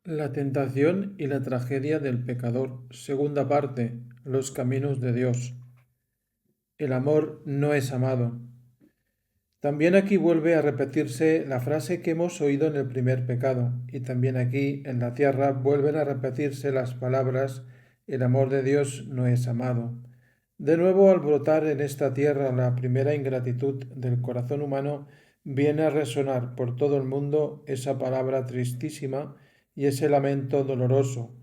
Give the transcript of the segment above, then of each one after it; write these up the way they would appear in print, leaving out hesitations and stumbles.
La tentación y la tragedia del pecador. Segunda parte. Los caminos de Dios. El amor no es amado. También aquí vuelve a repetirse la frase que hemos oído en el primer pecado, y también aquí en la tierra vuelven a repetirse las palabras el amor de Dios no es amado. De nuevo, al brotar en esta tierra la primera ingratitud del corazón humano, viene a resonar por todo el mundo esa palabra tristísima y ese lamento doloroso.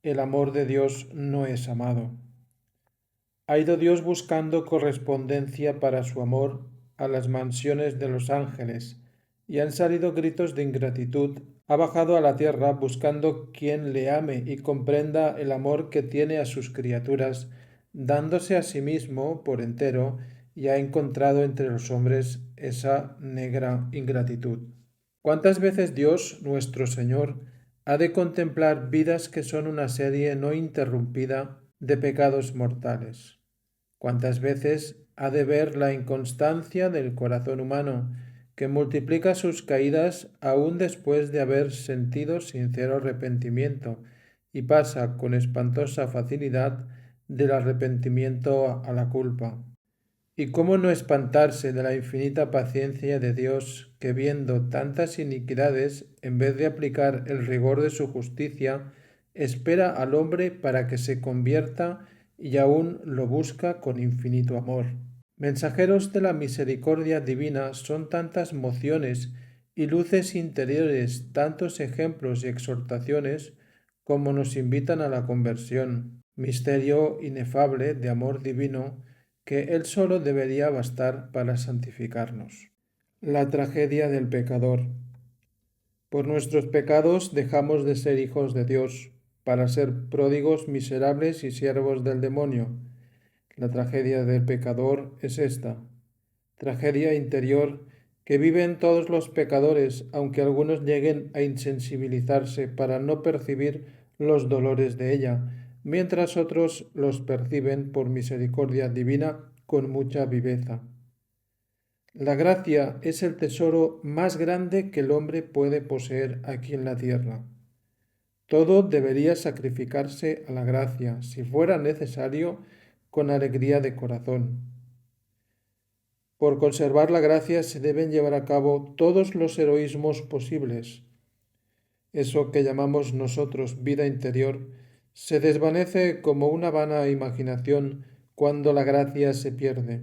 El amor de Dios no es amado. Ha ido Dios buscando correspondencia para su amor a las mansiones de los ángeles, y han salido gritos de ingratitud. Ha bajado a la tierra buscando quien le ame y comprenda el amor que tiene a sus criaturas, dándose a sí mismo por entero, y ha encontrado entre los hombres esa negra ingratitud. ¿Cuántas veces Dios, nuestro Señor, ha de contemplar vidas que son una serie no interrumpida de pecados mortales? ¿Cuántas veces ha de ver la inconstancia del corazón humano, que multiplica sus caídas aún después de haber sentido sincero arrepentimiento, y pasa con espantosa facilidad del arrepentimiento a la culpa? ¿Y cómo no espantarse de la infinita paciencia de Dios, que viendo tantas iniquidades, en vez de aplicar el rigor de su justicia, espera al hombre para que se convierta y aún lo busca con infinito amor? Mensajeros de la misericordia divina son tantas mociones y luces interiores, tantos ejemplos y exhortaciones como nos invitan a la conversión, misterio inefable de amor divino que Él solo debería bastar para santificarnos. La tragedia del pecador. Por nuestros pecados dejamos de ser hijos de Dios, para ser pródigos, miserables y siervos del demonio. La tragedia del pecador es esta, tragedia interior que viven todos los pecadores, aunque algunos lleguen a insensibilizarse para no percibir los dolores de ella, mientras otros los perciben por misericordia divina con mucha viveza. La gracia es el tesoro más grande que el hombre puede poseer aquí en la tierra. Todo debería sacrificarse a la gracia, si fuera necesario, con alegría de corazón. Por conservar la gracia se deben llevar a cabo todos los heroísmos posibles. Eso que llamamos nosotros vida interior se desvanece como una vana imaginación cuando la gracia se pierde.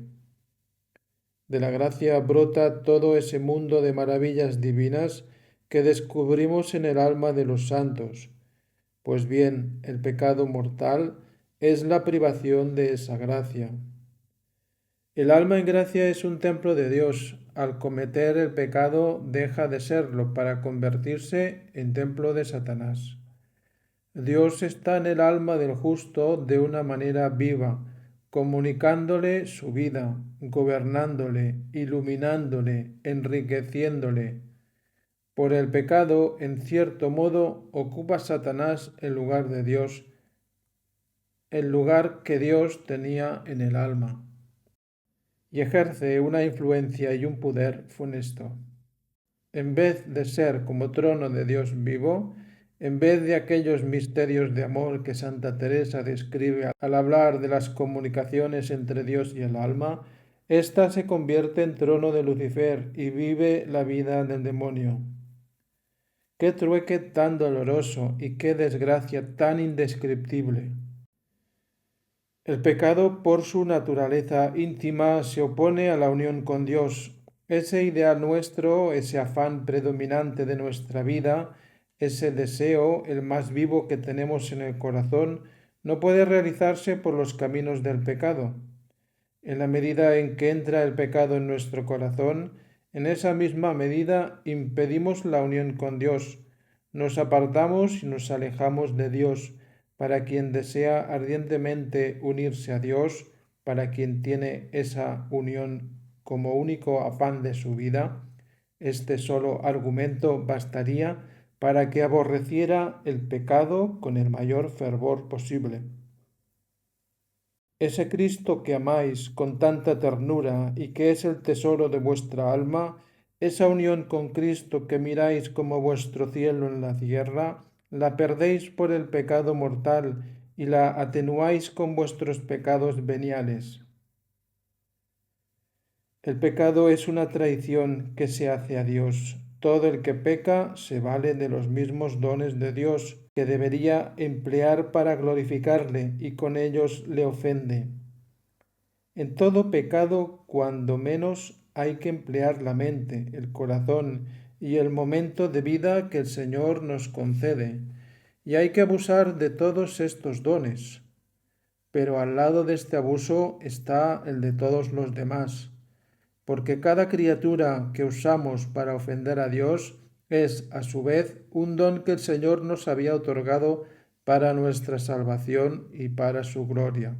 De la gracia brota todo ese mundo de maravillas divinas que descubrimos en el alma de los santos. Pues bien, el pecado mortal es la privación de esa gracia. El alma en gracia es un templo de Dios. Al cometer el pecado deja de serlo para convertirse en templo de Satanás. Dios está en el alma del justo de una manera viva, comunicándole su vida, gobernándole, iluminándole, enriqueciéndole. Por el pecado, en cierto modo, ocupa Satanás el lugar de Dios, el lugar que Dios tenía en el alma, y ejerce una influencia y un poder funesto. En vez de ser como trono de Dios vivo, en vez de aquellos misterios de amor que Santa Teresa describe al hablar de las comunicaciones entre Dios y el alma, ésta se convierte en trono de Lucifer y vive la vida del demonio. Qué trueque tan doloroso y qué desgracia tan indescriptible. El pecado, por su naturaleza íntima, se opone a la unión con Dios. Ese ideal nuestro, ese afán predominante de nuestra vida, ese deseo, el más vivo que tenemos en el corazón, no puede realizarse por los caminos del pecado. En la medida en que entra el pecado en nuestro corazón, en esa misma medida impedimos la unión con Dios, nos apartamos y nos alejamos de Dios. Para quien desea ardientemente unirse a Dios, para quien tiene esa unión como único afán de su vida, este solo argumento bastaría para que aborreciera el pecado con el mayor fervor posible. Ese Cristo que amáis con tanta ternura y que es el tesoro de vuestra alma, esa unión con Cristo que miráis como vuestro cielo en la tierra, la perdéis por el pecado mortal y la atenuáis con vuestros pecados veniales. El pecado es una traición que se hace a Dios. Todo el que peca se vale de los mismos dones de Dios que debería emplear para glorificarle y con ellos le ofende. En todo pecado, cuando menos, hay que emplear la mente, el corazón y el momento de vida que el Señor nos concede, y hay que abusar de todos estos dones. Pero al lado de este abuso está el de todos los demás, porque cada criatura que usamos para ofender a Dios es, a su vez, un don que el Señor nos había otorgado para nuestra salvación y para su gloria.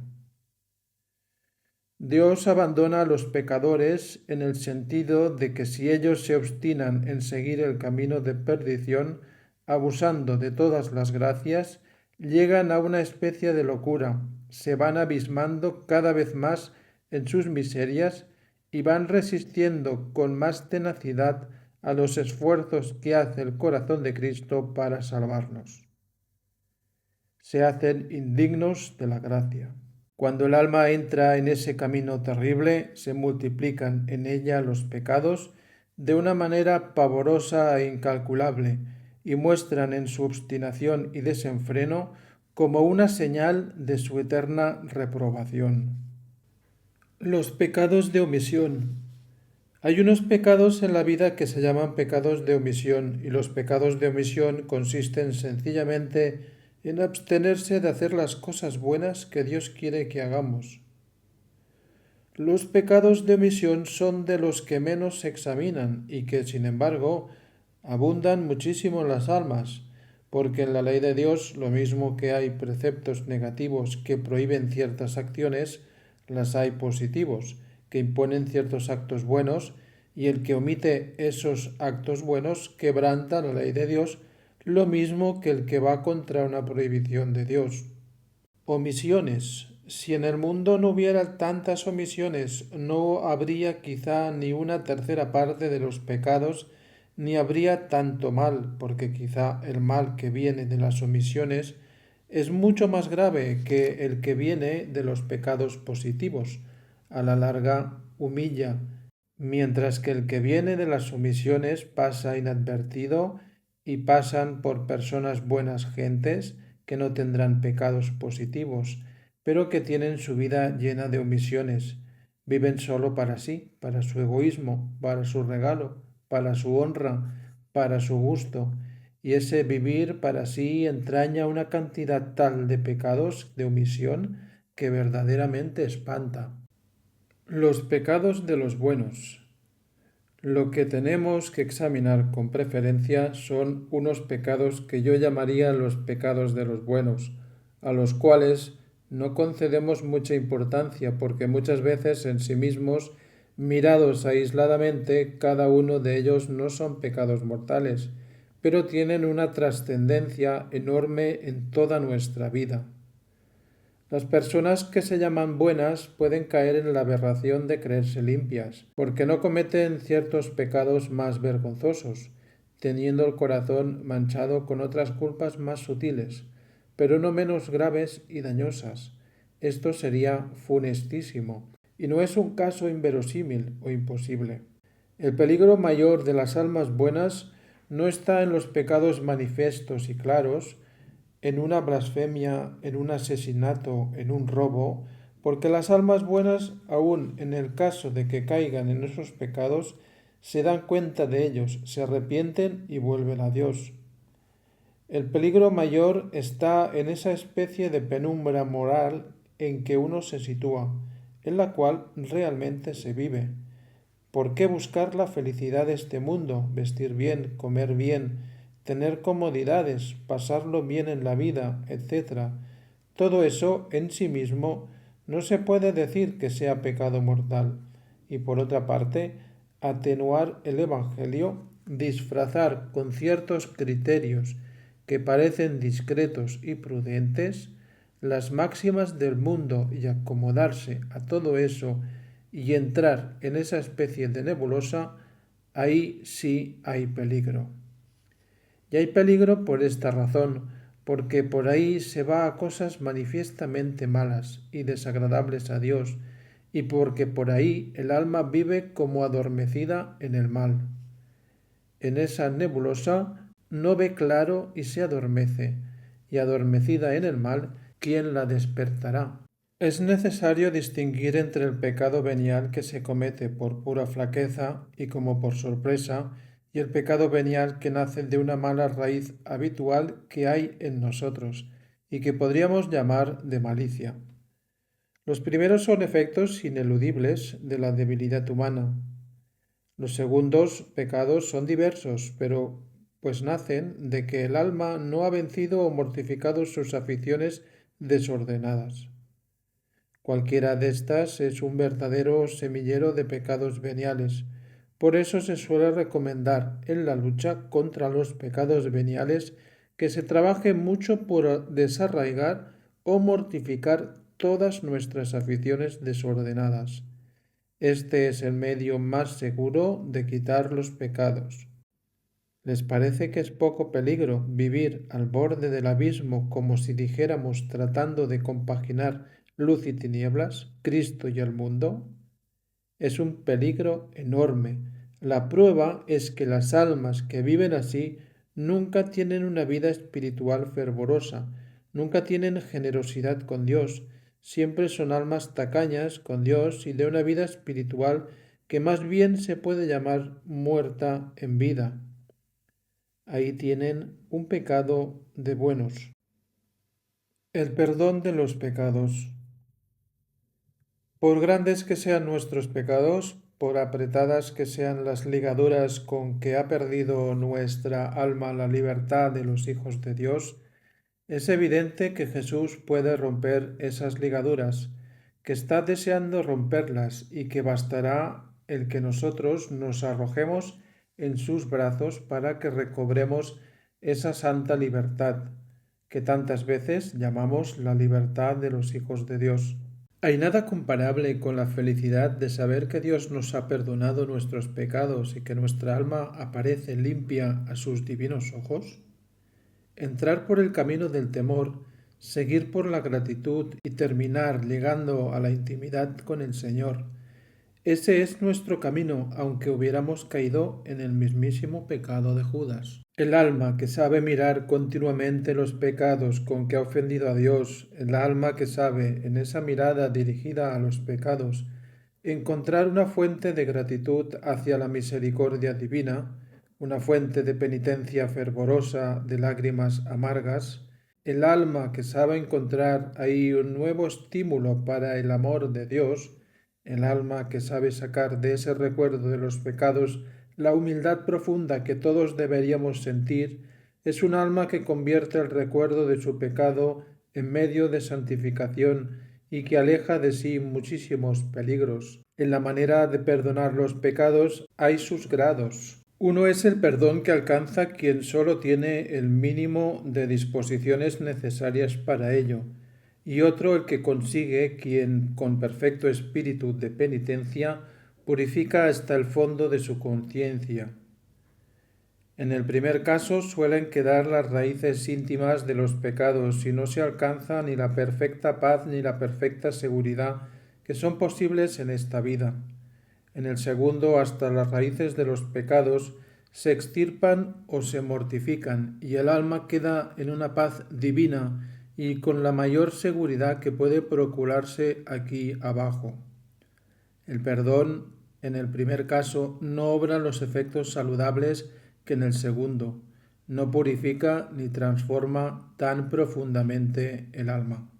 Dios abandona a los pecadores en el sentido de que si ellos se obstinan en seguir el camino de perdición, abusando de todas las gracias, llegan a una especie de locura, se van abismando cada vez más en sus miserias y van resistiendo con más tenacidad a los esfuerzos que hace el corazón de Cristo para salvarnos. Se hacen indignos de la gracia. Cuando el alma entra en ese camino terrible, se multiplican en ella los pecados de una manera pavorosa e incalculable, y muestran en su obstinación y desenfreno como una señal de su eterna reprobación. Los pecados de omisión. Hay unos pecados en la vida que se llaman pecados de omisión, y los pecados de omisión consisten sencillamente en abstenerse de hacer las cosas buenas que Dios quiere que hagamos. Los pecados de omisión son de los que menos se examinan y que, sin embargo, abundan muchísimo en las almas, porque en la ley de Dios, lo mismo que hay preceptos negativos que prohíben ciertas acciones, las hay positivos, que imponen ciertos actos buenos, y el que omite esos actos buenos quebranta la ley de Dios, lo mismo que el que va contra una prohibición de Dios. Omisiones. Si en el mundo no hubiera tantas omisiones, no habría quizá ni una tercera parte de los pecados, ni habría tanto mal, porque quizá el mal que viene de las omisiones es mucho más grave que el que viene de los pecados positivos. A la larga humilla, mientras que el que viene de las omisiones pasa inadvertido y pasan por personas buenas gentes que no tendrán pecados positivos, pero que tienen su vida llena de omisiones. Viven solo para sí, para su egoísmo, para su regalo, para su honra, para su gusto. Y ese vivir para sí entraña una cantidad tal de pecados de omisión que verdaderamente espanta. Los pecados de los buenos. Lo que tenemos que examinar con preferencia son unos pecados que yo llamaría los pecados de los buenos, a los cuales no concedemos mucha importancia porque muchas veces en sí mismos, mirados aisladamente, cada uno de ellos no son pecados mortales, pero tienen una trascendencia enorme en toda nuestra vida. Las personas que se llaman buenas pueden caer en la aberración de creerse limpias, porque no cometen ciertos pecados más vergonzosos, teniendo el corazón manchado con otras culpas más sutiles, pero no menos graves y dañosas. Esto sería funestísimo, y no es un caso inverosímil o imposible. El peligro mayor de las almas buenas no está en los pecados manifiestos y claros, en una blasfemia, en un asesinato, en un robo, porque las almas buenas, aun en el caso de que caigan en esos pecados, se dan cuenta de ellos, se arrepienten y vuelven a Dios. El peligro mayor está en esa especie de penumbra moral en que uno se sitúa, en la cual realmente se vive. ¿Por qué buscar la felicidad de este mundo, vestir bien, comer bien, tener comodidades, pasarlo bien en la vida, etcétera? Todo eso en sí mismo no se puede decir que sea pecado mortal. Y por otra parte, atenuar el Evangelio, disfrazar con ciertos criterios que parecen discretos y prudentes las máximas del mundo y acomodarse a todo eso y entrar en esa especie de nebulosa, ahí sí hay peligro. Y hay peligro por esta razón, porque por ahí se va a cosas manifiestamente malas y desagradables a Dios, y porque por ahí el alma vive como adormecida en el mal. En esa nebulosa no ve claro y se adormece, y adormecida en el mal, ¿quién la despertará? Es necesario distinguir entre el pecado venial que se comete por pura flaqueza y como por sorpresa, y el pecado venial que nace de una mala raíz habitual que hay en nosotros, y que podríamos llamar de malicia. Los primeros son efectos ineludibles de la debilidad humana. Los segundos pecados son diversos, pero pues nacen de que el alma no ha vencido o mortificado sus aficiones desordenadas. Cualquiera de estas es un verdadero semillero de pecados veniales. Por eso se suele recomendar en la lucha contra los pecados veniales que se trabaje mucho por desarraigar o mortificar todas nuestras aficiones desordenadas. Este es el medio más seguro de quitar los pecados. ¿Les parece que es poco peligro vivir al borde del abismo como si dijéramos tratando de compaginar luz y tinieblas, Cristo y el mundo? Es un peligro enorme. La prueba es que las almas que viven así nunca tienen una vida espiritual fervorosa, nunca tienen generosidad con Dios, siempre son almas tacañas con Dios y de una vida espiritual que más bien se puede llamar muerta en vida. Ahí tienen un pecado de buenos. El perdón de los pecados. Por grandes que sean nuestros pecados, por apretadas que sean las ligaduras con que ha perdido nuestra alma la libertad de los hijos de Dios, es evidente que Jesús puede romper esas ligaduras, que está deseando romperlas y que bastará el que nosotros nos arrojemos en sus brazos para que recobremos esa santa libertad, que tantas veces llamamos la libertad de los hijos de Dios. Hay nada comparable con la felicidad de saber que Dios nos ha perdonado nuestros pecados y que nuestra alma aparece limpia a sus divinos ojos. Entrar por el camino del temor, seguir por la gratitud y terminar llegando a la intimidad con el Señor. Ese es nuestro camino, aunque hubiéramos caído en el mismísimo pecado de Judas. El alma que sabe mirar continuamente los pecados con que ha ofendido a Dios, el alma que sabe, en esa mirada dirigida a los pecados, encontrar una fuente de gratitud hacia la misericordia divina, una fuente de penitencia fervorosa, de lágrimas amargas, el alma que sabe encontrar ahí un nuevo estímulo para el amor de Dios, el alma que sabe sacar de ese recuerdo de los pecados la humildad profunda que todos deberíamos sentir, es un alma que convierte el recuerdo de su pecado en medio de santificación y que aleja de sí muchísimos peligros. En la manera de perdonar los pecados hay sus grados. Uno es el perdón que alcanza quien solo tiene el mínimo de disposiciones necesarias para ello, y otro el que consigue quien, con perfecto espíritu de penitencia, purifica hasta el fondo de su conciencia. En el primer caso suelen quedar las raíces íntimas de los pecados y no se alcanza ni la perfecta paz ni la perfecta seguridad que son posibles en esta vida. En el segundo, hasta las raíces de los pecados se extirpan o se mortifican y el alma queda en una paz divina y con la mayor seguridad que puede procurarse aquí abajo. El perdón, en el primer caso, no obra los efectos saludables que en el segundo, no purifica ni transforma tan profundamente el alma.